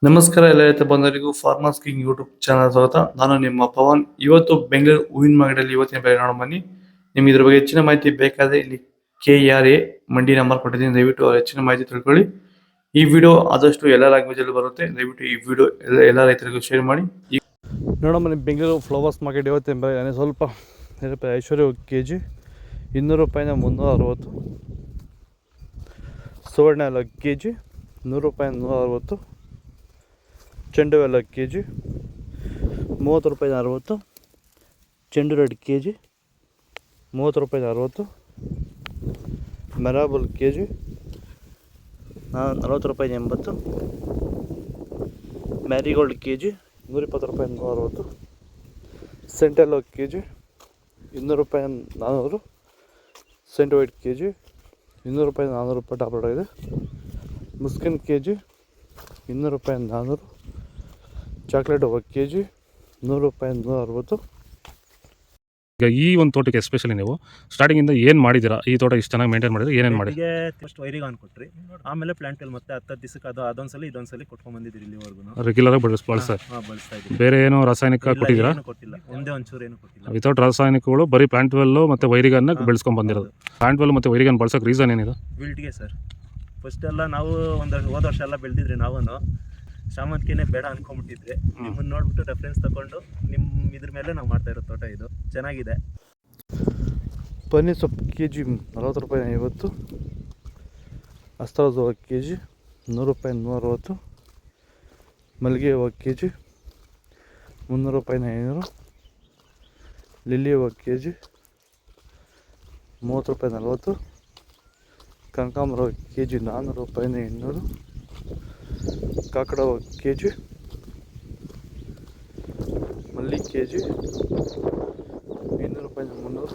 ನಮಸ್ಕಾರ ಎಲ್ಲ ರೈತ ಬಂಧುಗಳಿಗೂ ಫಾರ್ಮರ್ಸ್ ಕಿಂಗ್ ಯೂಟ್ಯೂಬ್ ಚಾನಲ್ ಸ್ವಾಗತ. ನಾನು ನಿಮ್ಮ ಪವನ್. ಇವತ್ತು ಬೆಂಗಳೂರು ಹೂವಿನ ಮಾರ್ಕೆಟಲ್ಲಿ ಇವತ್ತಿನ ಬೆಲೆ ನೋಡೋಣ ಬನ್ನಿ. ನಿಮ್ಗೆ ಇದ್ರ ಬಗ್ಗೆ ಹೆಚ್ಚಿನ ಮಾಹಿತಿ ಬೇಕಾದ್ರೆ ಇಲ್ಲಿ KRA ಮಂಡಿ ನಂಬರ್ ಕೊಟ್ಟಿದ್ದೀನಿ, ದಯವಿಟ್ಟು ಹೆಚ್ಚಿನ ಮಾಹಿತಿ ತಿಳ್ಕೊಳ್ಳಿ. ಈ ವಿಡಿಯೋ ಆದಷ್ಟು ಎಲ್ಲ ಲ್ಯಾಂಗ್ವೇಜ್ ಅಲ್ಲಿ ಬರುತ್ತೆ, ದಯವಿಟ್ಟು ಈ ವಿಡಿಯೋ ಎಲ್ಲ ರೈತರಿಗೂ ಶೇರ್ ಮಾಡಿ. ನೋಡೋಣ ಬನ್ನಿ, ಬೆಂಗಳೂರು ಫ್ಲವರ್ಸ್ ಮಾರ್ಕೆಟ್ ಇವತ್ತಿನ ಬೆಲೆ ಸ್ವಲ್ಪ ಐಶ್ವರ್ಯ ಕೆಜಿ 200 ರೂಪಾಯಿಂದ 360, ಸುವರ್ಣ ಎಲ್ಲ ಕೆಜಿ 100 ರೂಪಾಯಿಂದ 160, ಚೆಂಡು ಎಲ್ಲ ಕೆಜಿ 30 ರೂಪಾಯಿಂದ 60, ಚೆಂಡು ರೆಡ್ ಕೆಜಿ 30 ರೂಪಾಯಿಂದ 60, ಮೆರಾಬಲ್ ಕೆಜಿ 40 ರೂಪಾಯಿಂದ 80, ಮ್ಯಾರಿಗೋಲ್ಡ್ ಕೆಜಿ 120 ರೂಪಾಯಿಂದ 160, ಸೆಂಟೆಲ್ಲೋ ಕೆಜಿ 200 ರೂಪಾಯಿಂದ 400, ಸೆಂಟ್ ವೈಟ್ ಕೆಜಿ 200 ರೂಪಾಯಿಂದ 400 ರೂಪಾಯಿ ಟಾಪ್ ರೇಟ್ ಇದೆ. ಮುಸ್ಕಿನ್ ಕೆಜಿ 200 ರೂಪಾಯಿಂದ 400, ಚಾಕ್ಲೇಟ್ 1 ಕೆಜಿ 100 ರೂಪಾಯಿಂದ 160. ಈಗ ಈ ಒಂದು ತೋಟಕ್ಕೆ ಎಸ್ಪೆಷಲಿ ನೀವು ಸ್ಟಾರ್ಟಿಂಗಿಂದ ಏನು ಮಾಡಿದ್ದೀರಾ? ಈ ತೋಟ ಇಷ್ಟು ಚೆನ್ನಾಗಿ ಮೇಂಟೈನ್ ಮಾಡಿದ್ರೆ ಏನೇನು ಮಾಡಿ? ಫಸ್ಟ್ ವೈರಿಗೆ ಕೊಟ್ರಿ, ಆಮೇಲೆ ಪ್ಲಾಂಟ್ ಮತ್ತೆ 10 ದಿವಸಕ್ಕೆ ಅದೊಂದ್ಸಲಿ ಇದೊಂದ್ಸಲಿ ಕೊಟ್ಕೊಂಡ್ ಬಂದಿದ್ದೀರಿ ಇಲ್ಲಿವರೆಗೂ ರೆಗ್ಯುಲರ್ ಆಗಿ ಬಳಸ್ತಾ ಇದ್ದೀವಿ. ಬೇರೆ ಏನು ರಾಸಾಯನಿಕ ಕೊಟ್ಟಿದ್ದೀರಾ? ಕೊಟ್ಟಿಲ್ಲ, ಒಂದೇ ಒಂಚೂರು ಏನು ಕೊಟ್ಟಿಲ್ಲ. ವಿತೌಟ್ ರಾಸಾಯನಿಕಗಳು ಬರೀ ಪ್ಲಾಂಟ್ ವೆಲ್ಲು ಮತ್ತು ವೈರಿಗನ್ನ ಬೆಳೆಸ್ಕೊಂಡು ಬಂದಿರೋದು. ಪ್ಲಾಂಟ್ ವೆಲ್ ಮತ್ತು ವೈರಿಗನ್ ಬಳಸೋಕೆ ರೀಸನ್ ಏನಿದೆ? ವಿಲ್ಟ್ಗೆ ಸರ್. ಫಸ್ಟ್ ಎಲ್ಲ ನಾವು ಹೋದ ವರ್ಷ ಎಲ್ಲ ಬೆಳೆದಿದ್ರಿ, ನಾವು ಶಾಮಂತಿಗೆನೇ ಬೇಡ ಅನ್ಕೊಂಡ್ಬಿಟ್ಟಿದ್ರಿ. ನಿಮ್ಮನ್ನು ನೋಡ್ಬಿಟ್ಟು ರೆಫರೆನ್ಸ್ ತಗೊಂಡು ನಿಮ್ಮ ಇದ್ರ ಮೇಲೆ ನಾವು ಮಾಡ್ತಾ ಇರೋ ತೋಟ ಇದು ಚೆನ್ನಾಗಿದೆ. ಪನ್ನೀರ್ ಸೊಪ್ಪು ಕೆಜಿ 40 ರೂಪಾಯಿ 50, ಅಸ್ತಾಳದ 1 ಕೆಜಿ 100 ರೂಪಾಯಿ 160, ಮಲ್ಲಿಗೆ 1 ಕೆಜಿ 300 ರೂಪಾಯಿ 500, ಲಿಲ್ಲಿ 1 ಕೆಜಿ 30 ರೂಪಾಯಿ 40, ಕನಕಾಂಬರ 1 ಕೆಜಿ 400 ರೂಪಾಯಿ 800, ಕಾಕಡ 1 ಕೆಜಿ, ಮಲ್ಲಿ ಕೆಜಿ 200 ರೂಪಾಯಿ 300,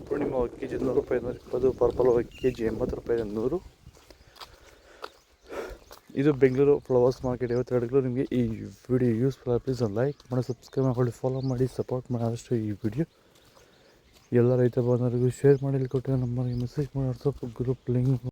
ಪೂರ್ಣಿಮಾ 1 ಕೆಜಿ 100 ರೂಪಾಯಿ 120, ಪರ್ಪಲ್ 1 ಕೆಜಿ 80 ರೂಪಾಯಿ 100. ಇದು ಬೆಂಗಳೂರು ಫ್ಲವರ್ಸ್ ಮಾರ್ಕೆಟ್ ಇವತ್ತು. ನಿಮಗೆ ಈ ವಿಡಿಯೋ ಯೂಸ್ಫುಲ್ ಆಗಿ ಪ್ಲೀಸ್ ಲೈಕ್ ಮಾಡಿ, ಸಬ್ಸ್ಕ್ರೈಬ್ ಮಾಡಿ, ಫಾಲೋ ಮಾಡಿ, ಸಪೋರ್ಟ್ ಮಾಡಿ. ಅಷ್ಟು ಈ ವಿಡಿಯೋ ಎಲ್ಲ ರೈತ ಬಂದವರಿಗೂ ಶೇರ್ ಮಾಡಿ. ಕೊಟ್ಟಿರೋ ನಂಬರ್ಗೆ ಮೆಸೇಜ್ ಮಾಡಿ, ವಾಟ್ಸಪ್ ಗ್ರೂಪ್ ಲಿಂಕ್